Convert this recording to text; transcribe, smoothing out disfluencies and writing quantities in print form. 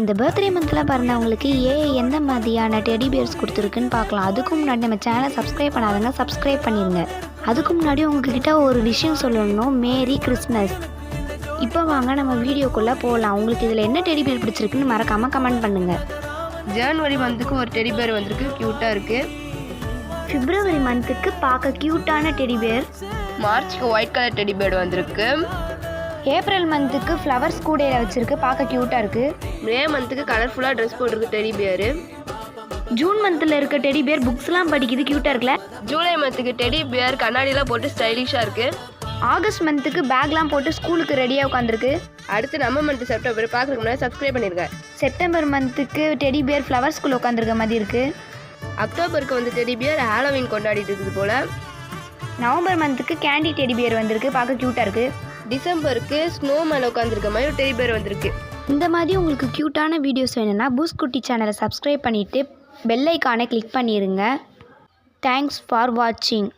இந்த பர்த்டே மந்தில் பிறந்தவங்களுக்கு எந்த மாதிரியான டெடி பியர்ஸ் கொடுத்துருக்குன்னு பார்க்கலாம். அதுக்கு முன்னாடி நம்ம சேனலை சப்ஸ்கிரைப் பண்ணாதங்க, சப்ஸ்கிரைப் பண்ணிடுங்க. அதுக்கு முன்னாடி உங்ககிட்ட ஒரு விஷயம் சொல்லணும். Merry Christmas. இப்போ வாங்க நம்ம வீடியோக்குள்ளே போகலாம். உங்களுக்கு இதில் என்ன டெடி பியர் பிடிச்சிருக்குன்னு மறக்காமல் கமெண்ட் பண்ணுங்கள். ஜனவரி மந்த்துக்கு ஒரு டெடி பியர் வந்திருக்கு, க்யூட்டாக இருக்குது. பிப்ரவரி மந்த்துக்கு பார்க்க க்யூட்டான டெடி பியர். மார்ச்சுக்கு ஒயிட் கலர் டெடி பியர் வந்திருக்கு. ஏப்ரல் மந்த்துக்கு ஃப்ளவர்ஸ் கூடையில் வச்சுருக்கு, பார்க்க க்யூட்டாக இருக்குது. மே மந்த்துக்கு கலர்ஃபுல்லாக ட்ரெஸ் போட்டிருக்கு டெடி பியரு. ஜூன் மந்தில் இருக்க டெடி பியர் புக்ஸ்லாம் படிக்குது, க்யூட்டாக இருக்குல்ல. ஜூலை மந்த்துக்கு டெடி பியர் கண்ணாடிலாம் போட்டு ஸ்டைலிஷாக இருக்குது. ஆகஸ்ட் மந்த்துக்கு பேக்லாம் போட்டு ஸ்கூலுக்கு ரெடியாக உட்காந்துருக்கு. அடுத்து நம்ம மந்த்து செப்டம்பர் பார்க்குறதுக்கு முன்னாடி சப்ஸ்கிரைப் பண்ணியிருக்கேன். செப்டம்பர் மந்த்துக்கு டெடி பியர் ஃப்ளவர் ஸ்கூல் உட்காந்துருக்க மாதிரி இருக்குது. அக்டோபருக்கு வந்து டெடி பியர் ஹாலோவின் கொண்டாடிட்டு இருக்குது போல். நவம்பர் மந்த்துக்கு கேண்டி டெடி பியர் வந்திருக்கு, பார்க்க க்யூட்டாக இருக்குது. டிசம்பருக்கு ஸ்னோ மேலே உட்காந்துருக்க மாதிரி ஒரு டெடி பியர் வந்திருக்கு. இந்த மாதிரி உங்களுக்கு க்யூட்டான வீடியோஸ் வேணும்னா பூஸ்ட் குட்டி சேனலை சப்ஸ்கிரைப் பண்ணிவிட்டு பெல் ஐக்கானை கிளிக் பண்ணிடுங்க. தேங்க்ஸ் ஃபார் வாட்சிங்.